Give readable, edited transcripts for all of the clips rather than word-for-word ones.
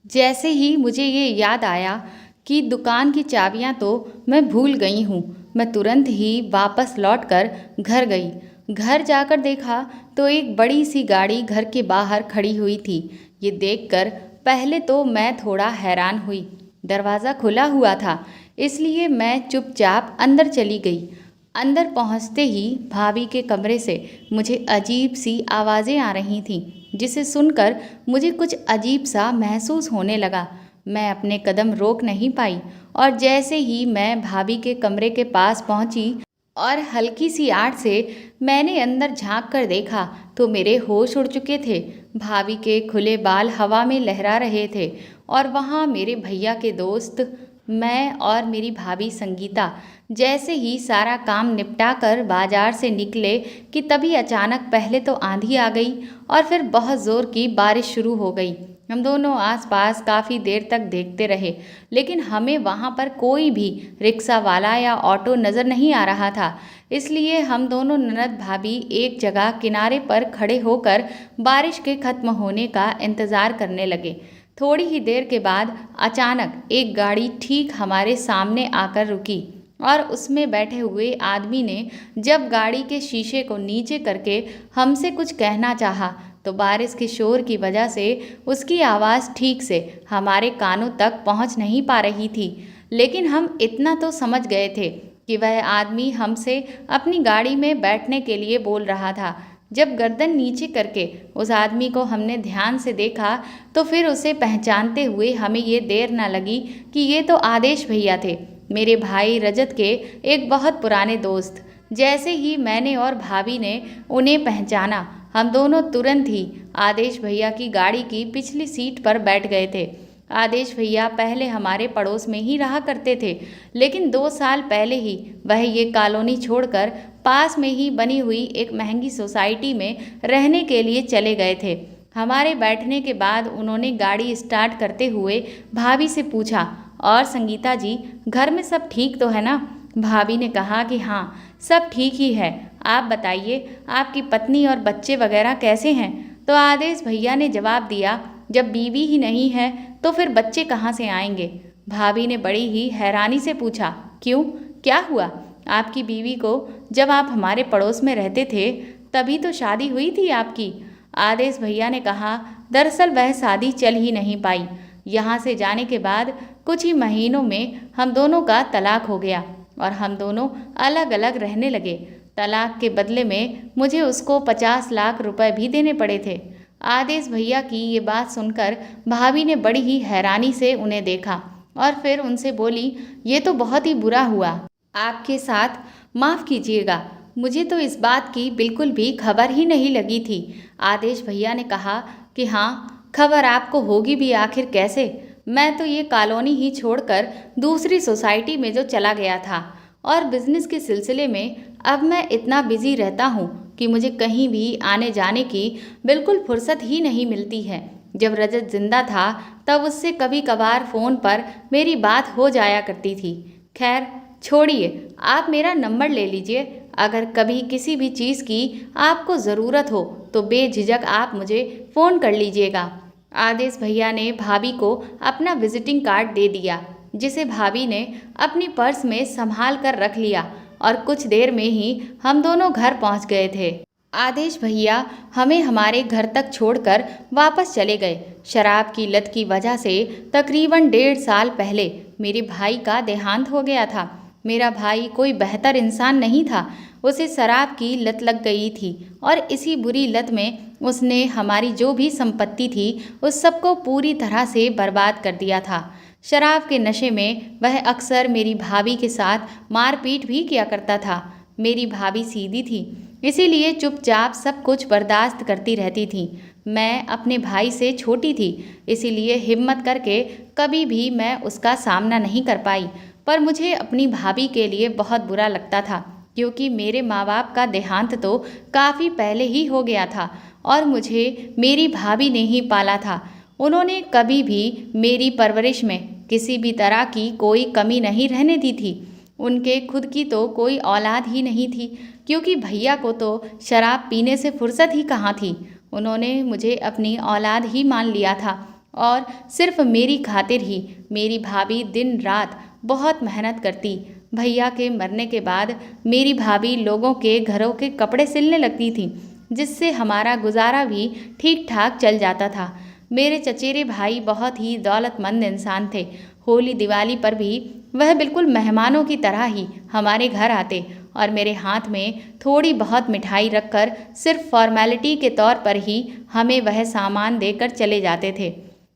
जैसे ही मुझे ये याद आया कि दुकान की चाबियां तो मैं भूल गई हूँ, मैं तुरंत ही वापस लौटकर घर गई। घर जाकर देखा तो एक बड़ी सी गाड़ी घर के बाहर खड़ी हुई थी। ये देखकर पहले तो मैं थोड़ा हैरान हुई। दरवाज़ा खुला हुआ था, इसलिए मैं चुपचाप अंदर चली गई। अंदर पहुंचते ही भाभी के कमरे से मुझे अजीब सी आवाज़ें आ रही थीं, जिसे सुनकर मुझे कुछ अजीब सा महसूस होने लगा। मैं अपने कदम रोक नहीं पाई और जैसे ही मैं भाभी के कमरे के पास पहुंची और हल्की सी आड़ से मैंने अंदर झांक कर देखा तो मेरे होश उड़ चुके थे। भाभी के खुले बाल हवा में लहरा रहे थे और वहाँ मेरे भैया के दोस्त, मैं और मेरी भाभी संगीता जैसे ही सारा काम निपटा कर बाजार से निकले कि तभी अचानक पहले तो आंधी आ गई और फिर बहुत ज़ोर की बारिश शुरू हो गई। हम दोनों आसपास काफ़ी देर तक देखते रहे, लेकिन हमें वहाँ पर कोई भी रिक्शा वाला या ऑटो नज़र नहीं आ रहा था। इसलिए हम दोनों ननद भाभी एक जगह किनारे पर खड़े होकर बारिश के ख़त्म होने का इंतज़ार करने लगे। थोड़ी ही देर के बाद अचानक एक गाड़ी ठीक हमारे सामने आकर रुकी और उसमें बैठे हुए आदमी ने जब गाड़ी के शीशे को नीचे करके हमसे कुछ कहना चाहा तो बारिश के शोर की वजह से उसकी आवाज़ ठीक से हमारे कानों तक पहुंच नहीं पा रही थी। लेकिन हम इतना तो समझ गए थे कि वह आदमी हमसे अपनी गाड़ी में बैठने के लिए बोल रहा था। जब गर्दन नीचे करके उस आदमी को हमने ध्यान से देखा तो फिर उसे पहचानते हुए हमें ये देर न लगी कि ये तो आदेश भैया थे, मेरे भाई रजत के एक बहुत पुराने दोस्त। जैसे ही मैंने और भाभी ने उन्हें पहचाना, हम दोनों तुरंत ही आदेश भैया की गाड़ी की पिछली सीट पर बैठ गए थे। आदेश भैया पहले हमारे पड़ोस में ही रहा करते थे, लेकिन 2 साल पहले ही वह ये कॉलोनी छोड़कर पास में ही बनी हुई एक महंगी सोसाइटी में रहने के लिए चले गए थे। हमारे बैठने के बाद उन्होंने गाड़ी स्टार्ट करते हुए भाभी से पूछा, और संगीता जी, घर में सब ठीक तो है ना? भाभी ने कहा कि हाँ, सब ठीक ही है। आप बताइए, आपकी पत्नी और बच्चे वगैरह कैसे हैं? तो आदेश भैया ने जवाब दिया, जब बीवी ही नहीं है तो फिर बच्चे कहाँ से आएंगे? भाभी ने बड़ी ही हैरानी से पूछा, क्यों, क्या हुआ? आपकी बीवी को जब आप हमारे पड़ोस में रहते थे तभी तो शादी हुई थी आपकी। आदेश भैया ने कहा, दरअसल वह शादी चल ही नहीं पाई। यहाँ से जाने के बाद कुछ ही महीनों में हम दोनों का तलाक हो गया और हम दोनों अलग अलग रहने लगे। तलाक के बदले में मुझे उसको 50 लाख रुपए भी देने पड़े थे। आदेश भैया की ये बात सुनकर भाभी ने बड़ी ही हैरानी से उन्हें देखा और फिर उनसे बोली, ये तो बहुत ही बुरा हुआ आपके साथ, माफ़ कीजिएगा, मुझे तो इस बात की बिल्कुल भी खबर ही नहीं लगी थी। आदेश भैया ने कहा कि हाँ, खबर आपको होगी भी आखिर कैसे? मैं तो ये कॉलोनी ही छोड़कर दूसरी सोसाइटी में जो चला गया था और बिजनेस के सिलसिले में अब मैं इतना बिजी रहता हूँ कि मुझे कहीं भी आने जाने की बिल्कुल फुर्सत ही नहीं मिलती है। जब रजत जिंदा था तब उससे कभी कभार फ़ोन पर मेरी बात हो जाया करती थी। खैर छोड़िए, आप मेरा नंबर ले लीजिए। अगर कभी किसी भी चीज़ की आपको ज़रूरत हो तो बेझिझक आप मुझे फ़ोन कर लीजिएगा। आदेश भैया ने भाभी को अपना विजिटिंग कार्ड दे दिया, जिसे भाभी ने अपनी पर्स में संभाल कर रख लिया और कुछ देर में ही हम दोनों घर पहुंच गए थे। आदेश भैया हमें हमारे घर तक छोड़कर वापस चले गए। शराब की लत की वजह से तकरीबन 1.5 साल पहले मेरे भाई का देहांत हो गया था। मेरा भाई कोई बेहतर इंसान नहीं था, उसे शराब की लत लग गई थी और इसी बुरी लत में उसने हमारी जो भी संपत्ति थी उस सबको पूरी तरह से बर्बाद कर दिया था। शराब के नशे में वह अक्सर मेरी भाभी के साथ मारपीट भी किया करता था। मेरी भाभी सीधी थी, इसीलिए चुपचाप सब कुछ बर्दाश्त करती रहती थी। मैं अपने भाई से छोटी थी, इसीलिए हिम्मत करके कभी भी मैं उसका सामना नहीं कर पाई। पर मुझे अपनी भाभी के लिए बहुत बुरा लगता था, क्योंकि मेरे माँ बाप का देहांत तो काफ़ी पहले ही हो गया था और मुझे मेरी भाभी ने ही पाला था। उन्होंने कभी भी मेरी परवरिश में किसी भी तरह की कोई कमी नहीं रहने दी थी। उनके खुद की तो कोई औलाद ही नहीं थी, क्योंकि भैया को तो शराब पीने से फुर्सत ही कहाँ थी। उन्होंने मुझे अपनी औलाद ही मान लिया था और सिर्फ मेरी खातिर ही मेरी भाभी दिन रात बहुत मेहनत करती। भैया के मरने के बाद मेरी भाभी लोगों के घरों के कपड़े सिलने लगती थी, जिससे हमारा गुजारा भी ठीक ठाक चल जाता था। मेरे चचेरे भाई बहुत ही दौलतमंद इंसान थे। होली दिवाली पर भी वह बिल्कुल मेहमानों की तरह ही हमारे घर आते और मेरे हाथ में थोड़ी बहुत मिठाई रखकर सिर्फ फॉर्मेलिटी के तौर पर ही हमें वह सामान देकर चले जाते थे।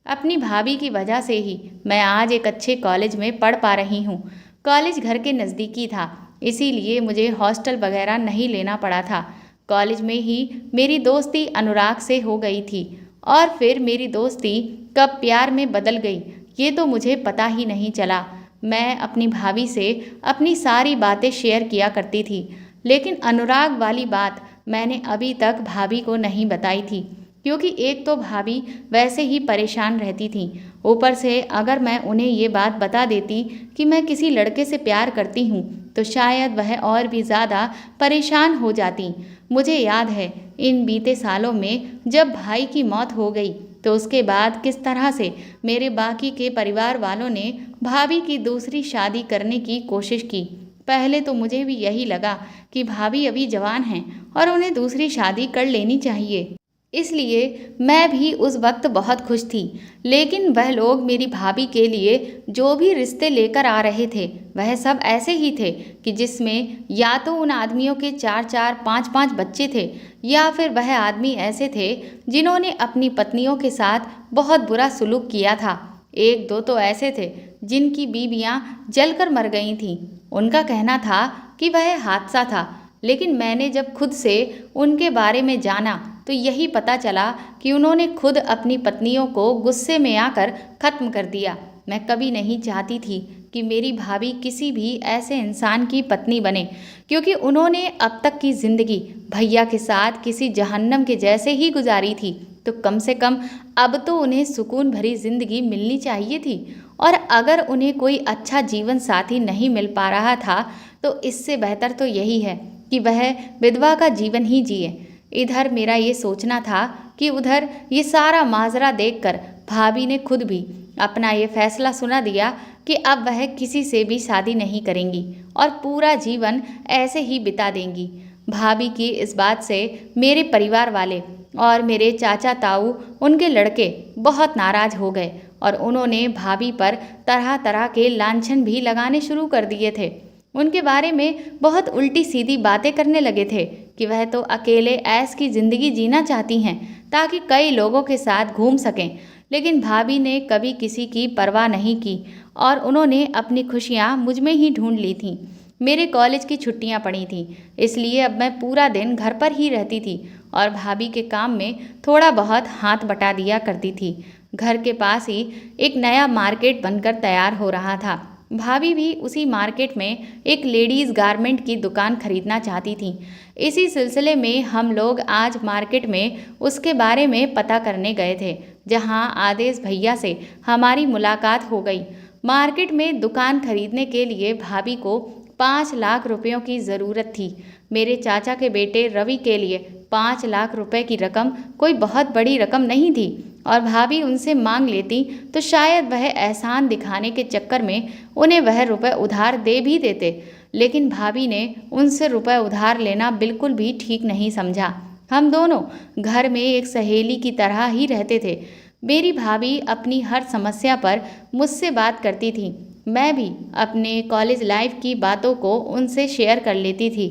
अपनी भाभी की वजह से ही मैं आज एक अच्छे कॉलेज में पढ़ पा रही हूँ। कॉलेज घर के नज़दीकी था, इसीलिए मुझे हॉस्टल वगैरह नहीं लेना पड़ा था। कॉलेज में ही मेरी दोस्ती अनुराग से हो गई थी और फिर मेरी दोस्ती कब प्यार में बदल गई ये तो मुझे पता ही नहीं चला। मैं अपनी भाभी से अपनी सारी बातें शेयर किया करती थी, लेकिन अनुराग वाली बात मैंने अभी तक भाभी को नहीं बताई थी, क्योंकि एक तो भाभी वैसे ही परेशान रहती थी, ऊपर से अगर मैं उन्हें ये बात बता देती कि मैं किसी लड़के से प्यार करती हूँ तो शायद वह और भी ज़्यादा परेशान हो जाती। मुझे याद है इन बीते सालों में जब भाई की मौत हो गई तो उसके बाद किस तरह से मेरे बाकी के परिवार वालों ने भाभी की दूसरी शादी करने की कोशिश की। पहले तो मुझे भी यही लगा कि भाभी अभी जवान हैं और उन्हें दूसरी शादी कर लेनी चाहिए, इसलिए मैं भी उस वक्त बहुत खुश थी। लेकिन वह लोग मेरी भाभी के लिए जो भी रिश्ते लेकर आ रहे थे वह सब ऐसे ही थे कि जिसमें या तो उन आदमियों के 4-4, 5-5 बच्चे थे, या फिर वह आदमी ऐसे थे जिन्होंने अपनी पत्नियों के साथ बहुत बुरा सुलूक किया था। एक दो तो ऐसे थे जिनकी बीवियां जलकर मर गई थीं। उनका कहना था कि वह हादसा था, लेकिन मैंने जब खुद से उनके बारे में जाना तो यही पता चला कि उन्होंने खुद अपनी पत्नियों को गुस्से में आकर ख़त्म कर दिया। मैं कभी नहीं चाहती थी कि मेरी भाभी किसी भी ऐसे इंसान की पत्नी बने, क्योंकि उन्होंने अब तक की ज़िंदगी भैया के साथ किसी जहन्नम के जैसे ही गुजारी थी, तो कम से कम अब तो उन्हें सुकून भरी ज़िंदगी मिलनी चाहिए थी। और अगर उन्हें कोई अच्छा जीवन साथी नहीं मिल पा रहा था तो इससे बेहतर तो यही है कि वह विधवा का जीवन ही जिए। इधर मेरा ये सोचना था कि उधर ये सारा माजरा देखकर भाभी ने खुद भी अपना ये फैसला सुना दिया कि अब वह किसी से भी शादी नहीं करेंगी और पूरा जीवन ऐसे ही बिता देंगी। भाभी की इस बात से मेरे परिवार वाले और मेरे चाचा ताऊ, उनके लड़के बहुत नाराज़ हो गए और उन्होंने भाभी पर तरह तरह के लांछन भी लगाने शुरू कर दिए थे। उनके बारे में बहुत उल्टी सीधी बातें करने लगे थे कि वह तो अकेले ऐश की ज़िंदगी जीना चाहती हैं ताकि कई लोगों के साथ घूम सकें। लेकिन भाभी ने कभी किसी की परवाह नहीं की और उन्होंने अपनी खुशियाँ मुझ में ही ढूंढ ली थीं। मेरे कॉलेज की छुट्टियाँ पड़ी थीं, इसलिए अब मैं पूरा दिन घर पर ही रहती थी और भाभी के काम में थोड़ा बहुत हाथ बटा दिया करती थी। घर के पास ही एक नया मार्केट बनकर तैयार हो रहा था। भाभी भी उसी मार्केट में एक लेडीज़ गारमेंट की दुकान खरीदना चाहती थी। इसी सिलसिले में हम लोग आज मार्केट में उसके बारे में पता करने गए थे, जहां आदेश भैया से हमारी मुलाकात हो गई। मार्केट में दुकान खरीदने के लिए भाभी को 5 लाख रुपयों की ज़रूरत थी। मेरे चाचा के बेटे रवि के लिए 5 लाख रुपए की रकम कोई बहुत बड़ी रकम नहीं थी और भाभी उनसे मांग लेती तो शायद वह एहसान दिखाने के चक्कर में उन्हें वह रुपए उधार दे भी देते। लेकिन भाभी ने उनसे रुपए उधार लेना बिल्कुल भी ठीक नहीं समझा। हम दोनों घर में एक सहेली की तरह ही रहते थे। मेरी भाभी अपनी हर समस्या पर मुझसे बात करती थी। मैं भी अपने कॉलेज लाइफ की बातों को उनसे शेयर कर लेती थी।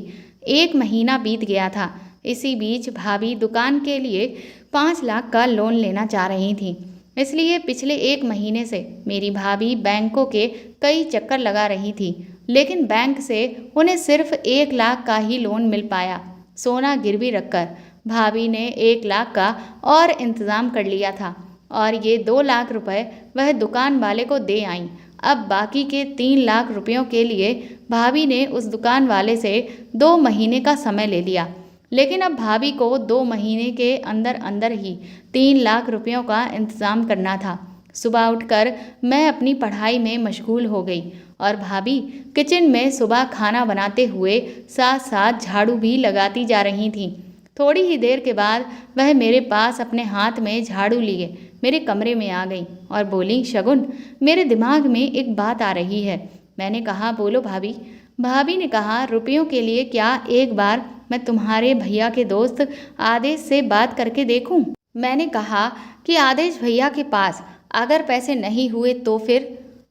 1 महीना बीत गया था। इसी बीच भाभी दुकान के लिए 5 लाख का लोन लेना चाह रही थी, इसलिए पिछले 1 महीने से मेरी भाभी बैंकों के कई चक्कर लगा रही थी, लेकिन बैंक से उन्हें सिर्फ 1 लाख का ही लोन मिल पाया। सोना गिरवी रखकर भाभी ने 1 लाख का और इंतज़ाम कर लिया था और ये 2 लाख रुपए वह दुकान वाले को दे आईं। अब बाकी के 3 लाख रुपयों के लिए भाभी ने उस दुकान वाले से 2 महीने का समय ले लिया, लेकिन अब भाभी को 2 महीने के अंदर अंदर ही 3 लाख रुपयों का इंतज़ाम करना था। सुबह उठकर मैं अपनी पढ़ाई में मशगूल हो गई और भाभी किचन में सुबह खाना बनाते हुए साथ साथ झाड़ू भी लगाती जा रही थीं। थोड़ी ही देर के बाद वह मेरे पास अपने हाथ में झाड़ू लिए मेरे कमरे में आ गई और बोली, शगुन, मेरे दिमाग में एक बात आ रही है। मैंने कहा, बोलो भाभी। भाभी ने कहा, रुपयों के लिए क्या एक बार मैं तुम्हारे भैया के दोस्त आदेश से बात करके देखूं? मैंने कहा कि आदेश भैया के पास अगर पैसे नहीं हुए तो फिर,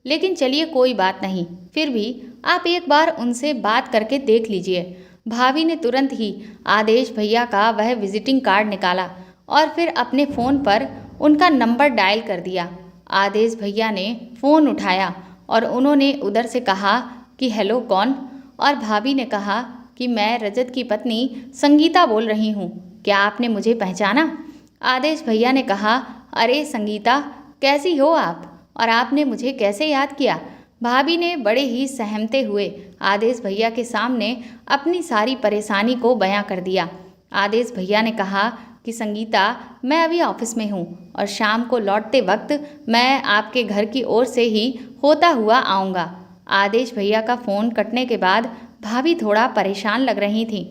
लेकिन चलिए कोई बात नहीं, फिर भी आप एक बार उनसे बात करके देख लीजिए। भाभी ने तुरंत ही आदेश भैया का वह विजिटिंग कार्ड निकाला और फिर अपने फ़ोन पर उनका नंबर डायल कर दिया। आदेश भैया ने फ़ोन उठाया और उन्होंने उधर से कहा कि हेलो, कौन? और भाभी ने कहा कि मैं रजत की पत्नी संगीता बोल रही हूँ, क्या आपने मुझे पहचाना? आदेश भैया ने कहा, अरे संगीता, कैसी हो आप, और आपने मुझे कैसे याद किया? भाभी ने बड़े ही सहमते हुए आदेश भैया के सामने अपनी सारी परेशानी को बयां कर दिया। आदेश भैया ने कहा कि संगीता, मैं अभी ऑफिस में हूँ और शाम को लौटते वक्त मैं आपके घर की ओर से ही होता हुआ आऊँगा। आदेश भैया का फ़ोन कटने के बाद भाभी थोड़ा परेशान लग रही थी।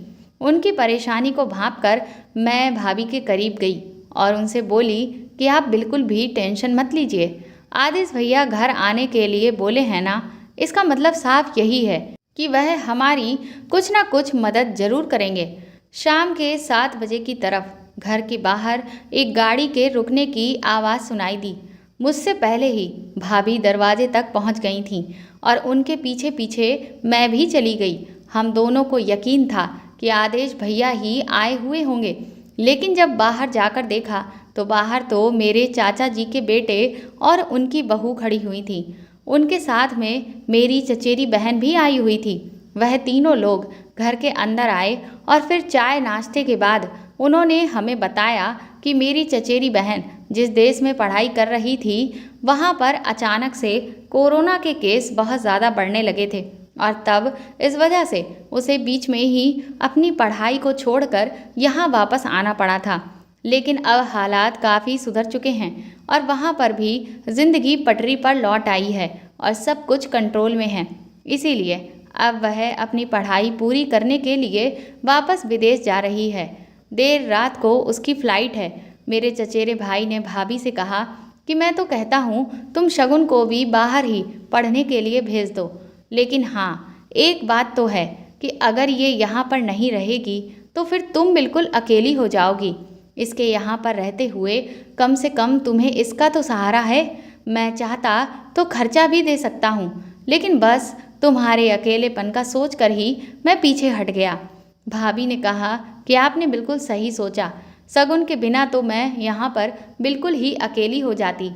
उनकी परेशानी को भांपकर मैं भाभी के करीब गई और उनसे बोली कि आप बिल्कुल भी टेंशन मत लीजिए। आदेश भैया घर आने के लिए बोले हैं ना, इसका मतलब साफ यही है कि वह हमारी कुछ ना कुछ मदद जरूर करेंगे। शाम के 7 बजे की तरफ घर के बाहर एक गाड़ी के रुकने की आवाज़ सुनाई दी। मुझसे पहले ही भाभी दरवाजे तक पहुंच गई थीं और उनके पीछे पीछे मैं भी चली गई। हम दोनों को यकीन था कि आदेश भैया ही आए हुए होंगे, लेकिन जब बाहर जाकर देखा तो बाहर तो मेरे चाचा जी के बेटे और उनकी बहू खड़ी हुई थी। उनके साथ में मेरी चचेरी बहन भी आई हुई थी। वह तीनों लोग घर के अंदर आए और फिर चाय नाश्ते के बाद उन्होंने हमें बताया कि मेरी चचेरी बहन जिस देश में पढ़ाई कर रही थी, वहाँ पर अचानक से कोरोना के केस बहुत ज़्यादा बढ़ने लगे थे और तब इस वजह से उसे बीच में ही अपनी पढ़ाई को छोड़कर यहाँ वापस आना पड़ा था। लेकिन अब हालात काफ़ी सुधर चुके हैं और वहाँ पर भी ज़िंदगी पटरी पर लौट आई है और सब कुछ कंट्रोल में है। इसीलिए अब वह अपनी पढ़ाई पूरी करने के लिए वापस विदेश जा रही है। देर रात को उसकी फ़्लाइट है। मेरे चचेरे भाई ने भाभी से कहा कि मैं तो कहता हूँ तुम शगुन को भी बाहर ही पढ़ने के लिए भेज दो, लेकिन हाँ, एक बात तो है कि अगर ये यहाँ पर नहीं रहेगी तो फिर तुम बिल्कुल अकेली हो जाओगी। इसके यहाँ पर रहते हुए कम से कम तुम्हें इसका तो सहारा है। मैं चाहता तो खर्चा भी दे सकता हूँ, लेकिन बस तुम्हारे अकेलेपन का सोच कर ही मैं पीछे हट गया। भाभी ने कहा कि आपने बिल्कुल सही सोचा, शगुन के बिना तो मैं यहाँ पर बिल्कुल ही अकेली हो जाती।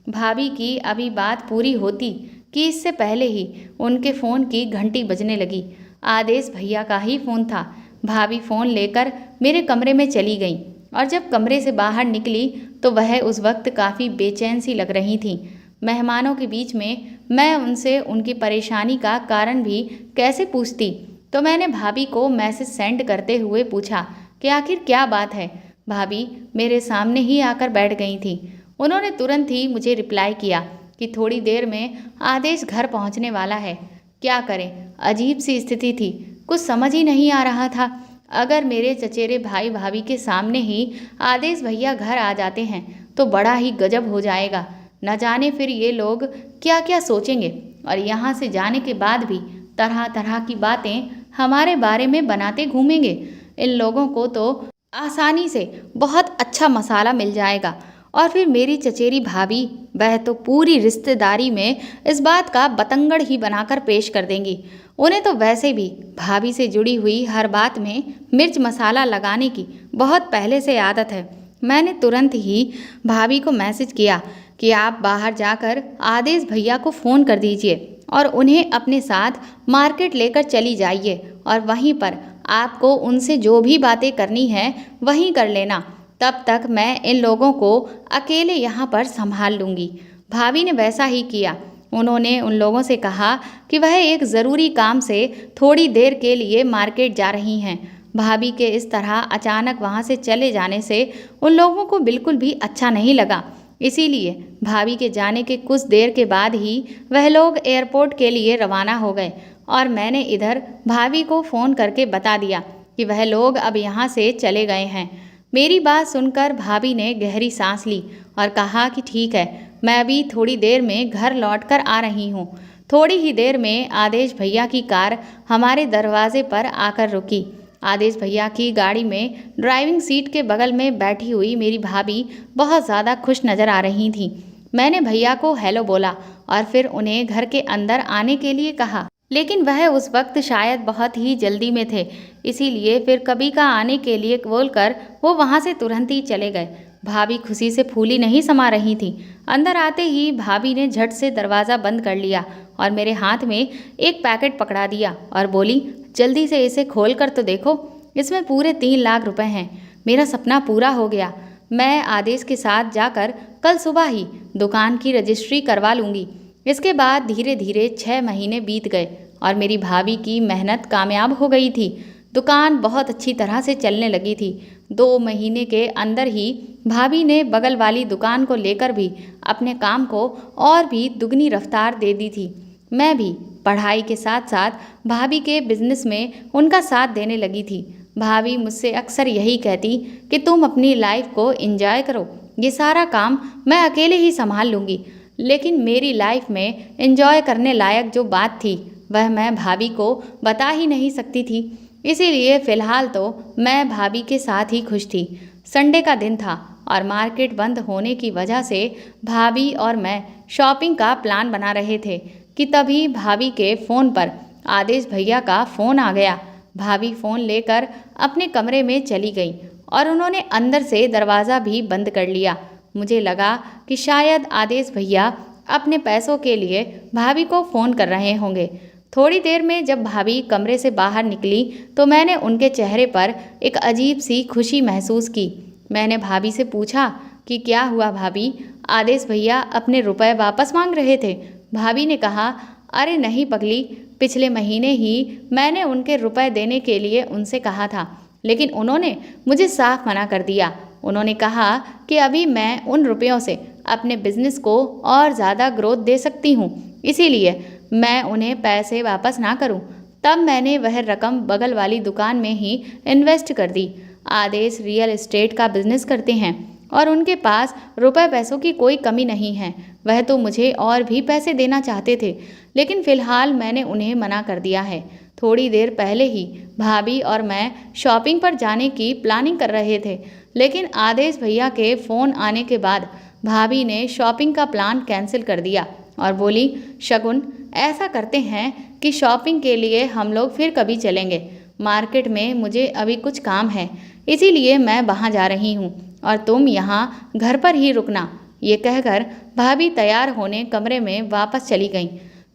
भाभी की अभी बात पूरी होती कि इससे पहले ही उनके फ़ोन की घंटी बजने लगी। आदेश भैया का ही फ़ोन था। भाभी फ़ोन लेकर मेरे कमरे में चली गई और जब कमरे से बाहर निकली तो वह उस वक्त काफ़ी बेचैन सी लग रही थी। मेहमानों के बीच में मैं उनसे उनकी परेशानी का कारण भी कैसे पूछती, तो मैंने भाभी को मैसेज सेंड करते हुए पूछा कि आखिर क्या बात है। भाभी मेरे सामने ही आकर बैठ गई थी। उन्होंने तुरंत ही मुझे रिप्लाई किया कि थोड़ी देर में आदेश घर पहुंचने वाला है। क्या करें, अजीब सी स्थिति थी, कुछ समझ ही नहीं आ रहा था। अगर मेरे चचेरे भाई भाभी के सामने ही आदेश भैया घर आ जाते हैं तो बड़ा ही गजब हो जाएगा। न जाने फिर ये लोग क्या क्या सोचेंगे और यहाँ से जाने के बाद भी तरह तरह की बातें हमारे बारे में बनाते घूमेंगे। इन लोगों को तो आसानी से बहुत अच्छा मसाला मिल जाएगा और फिर मेरी चचेरी भाभी, वह तो पूरी रिश्तेदारी में इस बात का बतंगड़ ही बनाकर पेश कर देंगी। उन्हें तो वैसे भी भाभी से जुड़ी हुई हर बात में मिर्च मसाला लगाने की बहुत पहले से आदत है। मैंने तुरंत ही भाभी को मैसेज किया कि आप बाहर जाकर आदेश भैया को फ़ोन कर दीजिए और उन्हें अपने साथ मार्केट लेकर चली जाइए और वहीं पर आपको उनसे जो भी बातें करनी है वहीं कर लेना। तब तक मैं इन लोगों को अकेले यहाँ पर संभाल लूँगी। भाभी ने वैसा ही किया। उन्होंने उन लोगों से कहा कि वह एक ज़रूरी काम से थोड़ी देर के लिए मार्केट जा रही हैं। भाभी के इस तरह अचानक वहाँ से चले जाने से उन लोगों को बिल्कुल भी अच्छा नहीं लगा। इसीलिए भाभी के जाने के कुछ देर के बाद ही वह लोग एयरपोर्ट के लिए रवाना हो गए और मैंने इधर भाभी को फ़ोन करके बता दिया कि वह लोग अब यहाँ से चले गए हैं। मेरी बात सुनकर भाभी ने गहरी सांस ली और कहा कि ठीक है, मैं अभी थोड़ी देर में घर लौटकर आ रही हूँ। थोड़ी ही देर में आदेश भैया की कार हमारे दरवाजे पर आकर रुकी। आदेश भैया की गाड़ी में ड्राइविंग सीट के बगल में बैठी हुई मेरी भाभी बहुत ज़्यादा खुश नज़र आ रही थी। मैंने भैया को हेलो बोला और फिर उन्हें घर के अंदर आने के लिए कहा, लेकिन वह उस वक्त शायद बहुत ही जल्दी में थे, इसीलिए फिर कभी का आने के लिए बोलकर वो वहाँ से तुरंत ही चले गए। भाभी खुशी से फूली नहीं समा रही थी। अंदर आते ही भाभी ने झट से दरवाज़ा बंद कर लिया और मेरे हाथ में एक पैकेट पकड़ा दिया और बोली, जल्दी से इसे खोल कर तो देखो, इसमें पूरे 3 लाख रुपए हैं। मेरा सपना पूरा हो गया। मैं आदेश के साथ जाकर कल सुबह ही दुकान की रजिस्ट्री करवा लूँगी। इसके बाद धीरे धीरे 6 महीने बीत गए और मेरी भाभी की मेहनत कामयाब हो गई थी। दुकान बहुत अच्छी तरह से चलने लगी थी। 2 महीने के अंदर ही भाभी ने बगल वाली दुकान को लेकर भी अपने काम को और भी दुगनी रफ्तार दे दी थी। मैं भी पढ़ाई के साथ साथ भाभी के बिजनेस में उनका साथ देने लगी थी। भाभी मुझसे अक्सर यही कहती कि तुम अपनी लाइफ को एंजॉय करो, ये सारा काम मैं अकेले ही संभाल लूँगी। लेकिन मेरी लाइफ में एंजॉय करने लायक जो बात थी वह मैं भाभी को बता ही नहीं सकती थी। इसीलिए फ़िलहाल तो मैं भाभी के साथ ही खुश थी। संडे का दिन था और मार्केट बंद होने की वजह से भाभी और मैं शॉपिंग का प्लान बना रहे थे कि तभी भाभी के फ़ोन पर आदेश भैया का फ़ोन आ गया। भाभी फ़ोन लेकर अपने कमरे में चली गई और उन्होंने अंदर से दरवाज़ा भी बंद कर लिया। मुझे लगा कि शायद आदेश भैया अपने पैसों के लिए भाभी को फ़ोन कर रहे होंगे। थोड़ी देर में जब भाभी कमरे से बाहर निकली तो मैंने उनके चेहरे पर एक अजीब सी खुशी महसूस की। मैंने भाभी से पूछा कि क्या हुआ भाभी, आदेश भैया अपने रुपए वापस मांग रहे थे। भाभी ने कहा, अरे नहीं पगली, पिछले महीने ही मैंने उनके रुपए देने के लिए उनसे कहा था, लेकिन उन्होंने मुझे साफ मना कर दिया। उन्होंने कहा कि अभी मैं उन रुपयों से अपने बिजनेस को और ज़्यादा ग्रोथ दे सकती हूँ, इसीलिए मैं उन्हें पैसे वापस ना करूँ। तब मैंने वह रकम बगल वाली दुकान में ही इन्वेस्ट कर दी। आदेश रियल एस्टेट का बिजनेस करते हैं और उनके पास रुपए पैसों की कोई कमी नहीं है। वह तो मुझे और भी पैसे देना चाहते थे, लेकिन फ़िलहाल मैंने उन्हें मना कर दिया है। थोड़ी देर पहले ही भाभी और मैं शॉपिंग पर जाने की प्लानिंग कर रहे थे, लेकिन आदेश भैया के फ़ोन आने के बाद भाभी ने शॉपिंग का प्लान कैंसिल कर दिया और बोली, शगुन, ऐसा करते हैं कि शॉपिंग के लिए हम लोग फिर कभी चलेंगे। मार्केट में मुझे अभी कुछ काम है, इसीलिए मैं वहाँ जा रही हूँ और तुम यहाँ घर पर ही रुकना। ये कहकर भाभी तैयार होने कमरे में वापस चली गईं।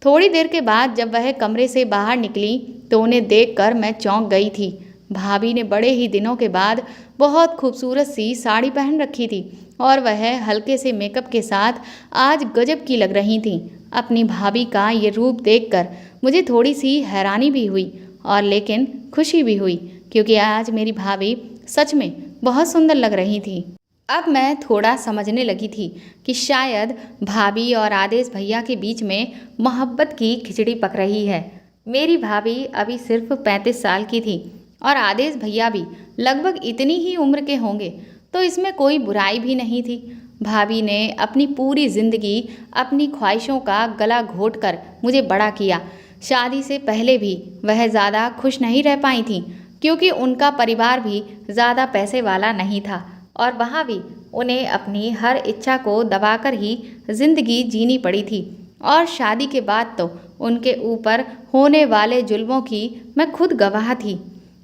थोड़ी देर के बाद जब वह कमरे से बाहर निकली तो उन्हें देखकर मैं चौंक गई थी। भाभी ने बड़े ही दिनों के बाद बहुत खूबसूरत सी साड़ी पहन रखी थी और वह हल्के से मेकअप के साथ आज गजब की लग रही थी। अपनी भाभी का ये रूप देखकर मुझे थोड़ी सी हैरानी भी हुई और लेकिन खुशी भी हुई, क्योंकि आज मेरी भाभी सच में बहुत सुंदर लग रही थी। अब मैं थोड़ा समझने लगी थी कि शायद भाभी और आदेश भैया के बीच में मोहब्बत की खिचड़ी पक रही है। मेरी भाभी अभी सिर्फ 35 साल की थी और आदेश भैया भी लगभग इतनी ही उम्र के होंगे, तो इसमें कोई बुराई भी नहीं थी। भाभी ने अपनी पूरी ज़िंदगी अपनी ख्वाहिशों का गला घोंटकर मुझे बड़ा किया। शादी से पहले भी वह ज़्यादा खुश नहीं रह पाई थी, क्योंकि उनका परिवार भी ज़्यादा पैसे वाला नहीं था और वहाँ भी उन्हें अपनी हर इच्छा को दबाकर ही ज़िंदगी जीनी पड़ी थी। और शादी के बाद तो उनके ऊपर होने वाले जुल्मों की मैं खुद गवाह थी।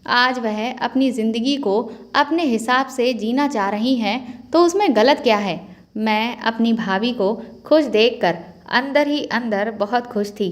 आज वह अपनी ज़िंदगी को अपने हिसाब से जीना चाह रही हैं, तो उसमें गलत क्या है। मैं अपनी भाभी को खुश देखकर अंदर ही अंदर बहुत खुश थी।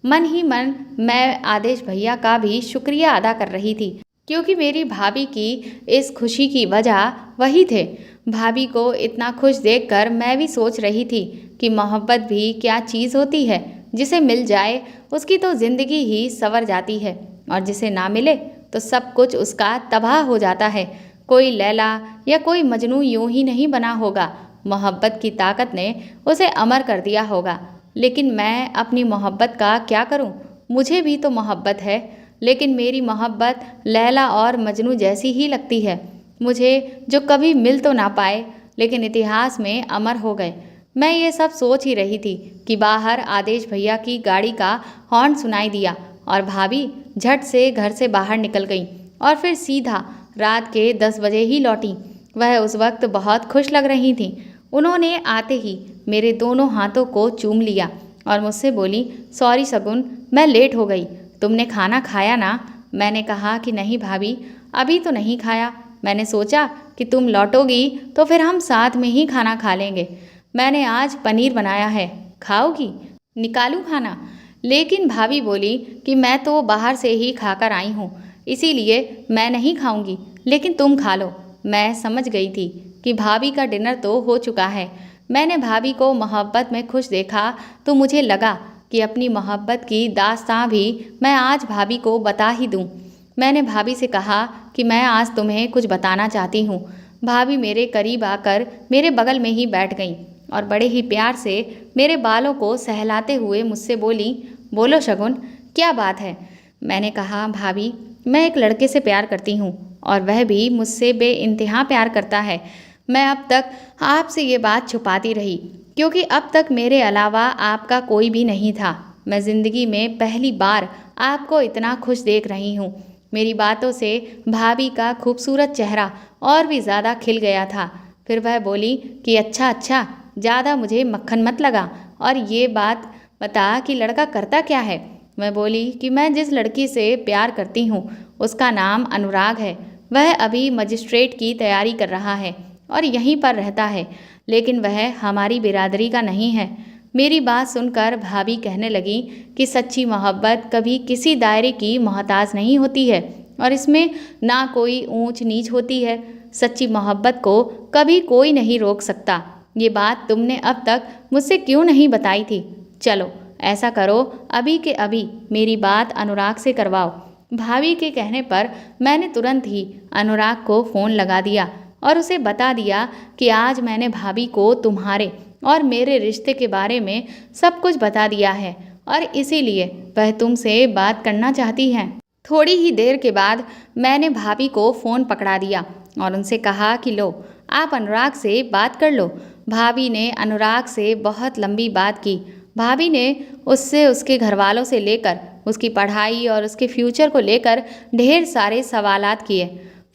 मन ही मन मैं आदेश भैया का भी शुक्रिया अदा कर रही थी, क्योंकि मेरी भाभी की इस खुशी की वजह वही थे। भाभी को इतना खुश देखकर मैं भी सोच रही थी कि मोहब्बत भी क्या चीज़ होती है, जिसे मिल जाए उसकी तो ज़िंदगी ही संवर जाती है और जिसे ना मिले तो सब कुछ उसका तबाह हो जाता है। कोई लैला या कोई मजनू यूं ही नहीं बना होगा, मोहब्बत की ताकत ने उसे अमर कर दिया होगा। लेकिन मैं अपनी मोहब्बत का क्या करूं? मुझे भी तो मोहब्बत है, लेकिन मेरी मोहब्बत लैला और मजनू जैसी ही लगती है। मुझे जो कभी मिल तो ना पाए लेकिन इतिहास में अमर हो गए। मैं ये सब सोच ही रही थी कि बाहर आदेश भैया की गाड़ी का हॉर्न सुनाई दिया और भाभी झट से घर से बाहर निकल गई और फिर सीधा रात के 10 बजे ही लौटी। वह उस वक्त बहुत खुश लग रही थी। उन्होंने आते ही मेरे दोनों हाथों को चूम लिया और मुझसे बोली, सॉरी शगुन, मैं लेट हो गई। तुमने खाना खाया ना? मैंने कहा कि नहीं भाभी, अभी तो नहीं खाया। मैंने सोचा कि तुम लौटोगी तो फिर हम साथ में ही खाना खा लेंगे। मैंने आज पनीर बनाया है, खाओगी? निकालूं खाना? लेकिन भाभी बोली कि मैं तो बाहर से ही खाकर आई हूँ, इसीलिए मैं नहीं खाऊंगी, लेकिन तुम खा लो। मैं समझ गई थी कि भाभी का डिनर तो हो चुका है। मैंने भाभी को मोहब्बत में खुश देखा तो मुझे लगा कि अपनी मोहब्बत की दास्तां भी मैं आज भाभी को बता ही दूं। मैंने भाभी से कहा कि मैं आज तुम्हें कुछ बताना चाहती हूँ। भाभी मेरे करीब आकर मेरे बगल में ही बैठ गईं और बड़े ही प्यार से मेरे बालों को सहलाते हुए मुझसे बोली, बोलो शगुन, क्या बात है? मैंने कहा, भाभी, मैं एक लड़के से प्यार करती हूँ और वह भी मुझसे बेइंतहा प्यार करता है। मैं अब तक आपसे ये बात छुपाती रही क्योंकि अब तक मेरे अलावा आपका कोई भी नहीं था। मैं ज़िंदगी में पहली बार आपको इतना खुश देख रही हूँ। मेरी बातों से भाभी का खूबसूरत चेहरा और भी ज़्यादा खिल गया था। फिर वह बोली कि अच्छा अच्छा, ज़्यादा मुझे मक्खन मत लगा और ये बात बता कि लड़का करता क्या है? मैं बोली कि मैं जिस लड़की से प्यार करती हूँ उसका नाम अनुराग है। वह अभी मजिस्ट्रेट की तैयारी कर रहा है और यहीं पर रहता है, लेकिन वह हमारी बिरादरी का नहीं है। मेरी बात सुनकर भाभी कहने लगी कि सच्ची मोहब्बत कभी किसी दायरे की मोहताज नहीं होती है और इसमें ना कोई ऊंच नीच होती है। सच्ची मोहब्बत को कभी कोई नहीं रोक सकता। ये बात तुमने अब तक मुझसे क्यों नहीं बताई थी? चलो ऐसा करो, अभी के अभी मेरी बात अनुराग से करवाओ। भाभी के कहने पर मैंने तुरंत ही अनुराग को फ़ोन लगा दिया और उसे बता दिया कि आज मैंने भाभी को तुम्हारे और मेरे रिश्ते के बारे में सब कुछ बता दिया है और इसीलिए वह तुमसे बात करना चाहती हैं। थोड़ी ही देर के बाद मैंने भाभी को फ़ोन पकड़ा दिया और उनसे कहा कि लो, आप अनुराग से बात कर लो। भाभी ने अनुराग से बहुत लंबी बात की। भाभी ने उससे उसके घरवालों से लेकर उसकी पढ़ाई और उसके फ्यूचर को लेकर ढेर सारे सवालात किए।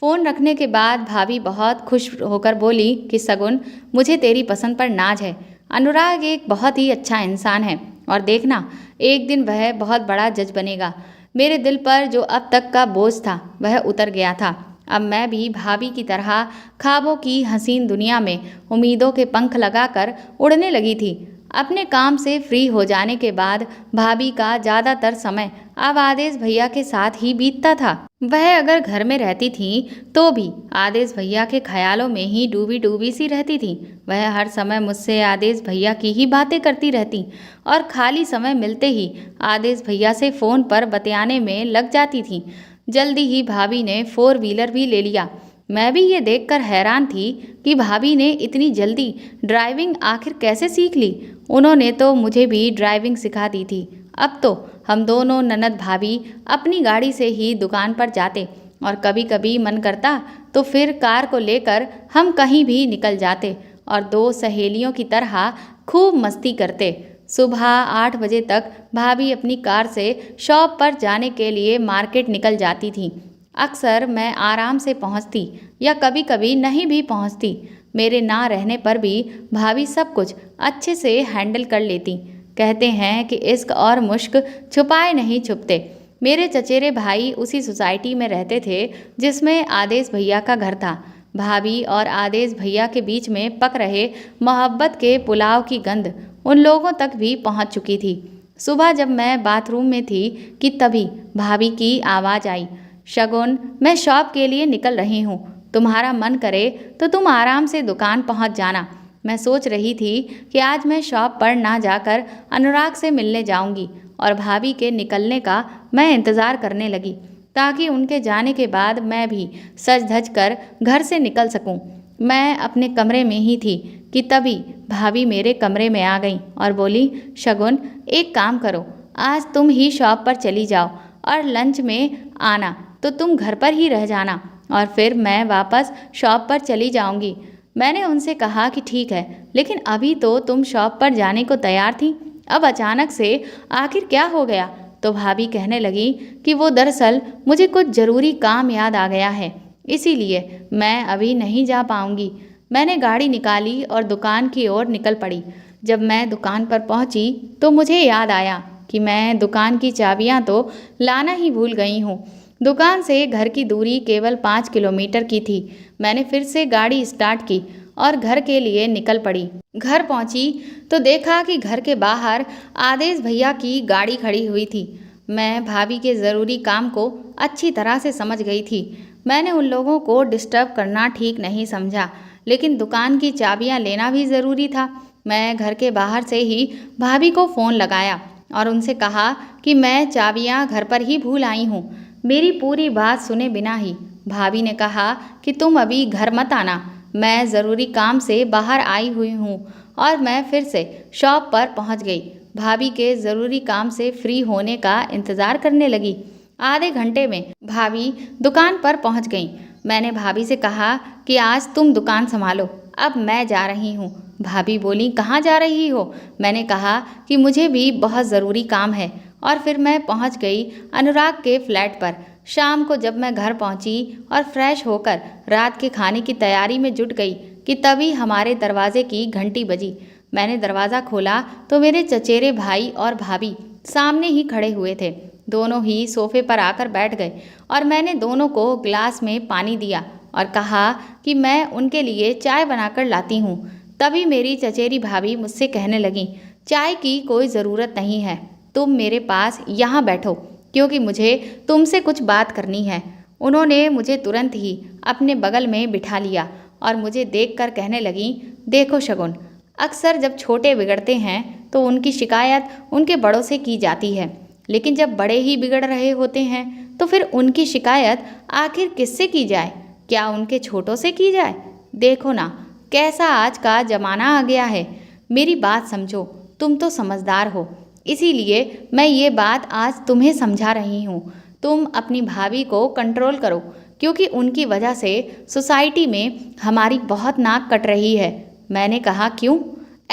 फ़ोन रखने के बाद भाभी बहुत खुश होकर बोली कि सगुन, मुझे तेरी पसंद पर नाज है। अनुराग एक बहुत ही अच्छा इंसान है और देखना, एक दिन वह बहुत बड़ा जज बनेगा। मेरे दिल पर जो अब तक का बोझ था वह उतर गया था। अब मैं भी भाभी की तरह ख्वाबों की हसीन दुनिया में उम्मीदों के पंख लगाकर उड़ने लगी थी। अपने काम से फ्री हो जाने के बाद भाभी का ज़्यादातर समय अब आदेश भैया के साथ ही बीतता था। वह अगर घर में रहती थी तो भी आदेश भैया के ख्यालों में ही डूबी डूबी सी रहती थी। वह हर समय मुझसे आदेश भैया की ही बातें करती रहती और खाली समय मिलते ही आदेश भैया से फ़ोन पर बतियाने में लग जाती थी। जल्दी ही भाभी ने 4 व्हीलर भी ले लिया। मैं भी ये देखकर हैरान थी कि भाभी ने इतनी जल्दी ड्राइविंग आखिर कैसे सीख ली। उन्होंने तो मुझे भी ड्राइविंग सिखा दी थी। अब तो हम दोनों ननद भाभी अपनी गाड़ी से ही दुकान पर जाते और कभी कभी मन करता तो फिर कार को लेकर हम कहीं भी निकल जाते और 2 सहेलियों की तरह खूब मस्ती करते। सुबह 8 बजे तक भाभी अपनी कार से शॉप पर जाने के लिए मार्केट निकल जाती थी। अक्सर मैं आराम से पहुंचती या कभी कभी नहीं भी पहुंचती। मेरे ना रहने पर भी भाभी सब कुछ अच्छे से हैंडल कर लेती। कहते हैं कि इश्क और मुश्क छुपाए नहीं छुपते। मेरे चचेरे भाई उसी सोसाइटी में रहते थे जिसमें आदेश भैया का घर था। भाभी और आदेश भैया के बीच में पक रहे मोहब्बत के पुलाव की गंध उन लोगों तक भी पहुंच चुकी थी। सुबह जब मैं बाथरूम में थी कि तभी भाभी की आवाज़ आई, शगुन, मैं शॉप के लिए निकल रही हूँ। तुम्हारा मन करे तो तुम आराम से दुकान पहुँच जाना। मैं सोच रही थी कि आज मैं शॉप पर ना जाकर अनुराग से मिलने जाऊंगी और भाभी के निकलने का मैं इंतज़ार करने लगी ताकि उनके जाने के बाद मैं भी सज धज कर घर से निकल सकूं। मैं अपने कमरे में ही थी कि तभी भाभी मेरे कमरे में आ गई और बोली, शगुन, एक काम करो, आज तुम ही शॉप पर चली जाओ और लंच में आना तो तुम घर पर ही रह जाना और फिर मैं वापस शॉप पर चली जाऊंगी। मैंने उनसे कहा कि ठीक है, लेकिन अभी तो तुम शॉप पर जाने को तैयार थी, अब अचानक से आखिर क्या हो गया? तो भाभी कहने लगी कि वो दरअसल मुझे कुछ ज़रूरी काम याद आ गया है, इसीलिए मैं अभी नहीं जा पाऊंगी। मैंने गाड़ी निकाली और दुकान की ओर निकल पड़ी। जब मैं दुकान पर पहुंची तो मुझे याद आया कि मैं दुकान की चाबियां तो लाना ही भूल गई हूँ। दुकान से घर की दूरी केवल 5 किलोमीटर की थी। मैंने फिर से गाड़ी स्टार्ट की और घर के लिए निकल पड़ी। घर पहुंची तो देखा कि घर के बाहर आदेश भैया की गाड़ी खड़ी हुई थी। मैं भाभी के ज़रूरी काम को अच्छी तरह से समझ गई थी। मैंने उन लोगों को डिस्टर्ब करना ठीक नहीं समझा, लेकिन दुकान की चाबियां लेना भी ज़रूरी था। मैं घर के बाहर से ही भाभी को फ़ोन लगाया और उनसे कहा कि मैं चाबियां घर पर ही भूल आई हूँ। मेरी पूरी बात सुने बिना ही भाभी ने कहा कि तुम अभी घर मत आना, मैं ज़रूरी काम से बाहर आई हुई हूँ। और मैं फिर से शॉप पर पहुँच गई। भाभी के ज़रूरी काम से फ्री होने का इंतज़ार करने लगी। आधे घंटे में भाभी दुकान पर पहुँच गई। मैंने भाभी से कहा कि आज तुम दुकान संभालो, अब मैं जा रही हूँ। भाभी बोली, कहाँ जा रही हो? मैंने कहा कि मुझे भी बहुत ज़रूरी काम है। और फिर मैं पहुँच गई अनुराग के फ्लैट पर। शाम को जब मैं घर पहुँची और फ्रेश होकर रात के खाने की तैयारी में जुट गई कि तभी हमारे दरवाजे की घंटी बजी। मैंने दरवाज़ा खोला तो मेरे चचेरे भाई और भाभी सामने ही खड़े हुए थे। दोनों ही सोफे पर आकर बैठ गए और मैंने दोनों को ग्लास में पानी दिया और कहा कि मैं उनके लिए चाय बनाकर लाती हूँ। तभी मेरी चचेरी भाभी मुझसे कहने लगी, चाय की कोई ज़रूरत नहीं है, तुम मेरे पास यहाँ बैठो, क्योंकि मुझे तुमसे कुछ बात करनी है। उन्होंने मुझे तुरंत ही अपने बगल में बिठा लिया और मुझे देखकर कहने लगी, देखो शगुन, अक्सर जब छोटे बिगड़ते हैं तो उनकी शिकायत उनके बड़ों से की जाती है, लेकिन जब बड़े ही बिगड़ रहे होते हैं तो फिर उनकी शिकायत आखिर किससे की जाए? क्या उनके छोटों से की जाए? देखो ना कैसा आज का ज़माना आ गया है। मेरी बात समझो, तुम तो समझदार हो, इसीलिए मैं ये बात आज तुम्हें समझा रही हूँ। तुम अपनी भाभी को कंट्रोल करो, क्योंकि उनकी वजह से सोसाइटी में हमारी बहुत नाक कट रही है। मैंने कहा, क्यों,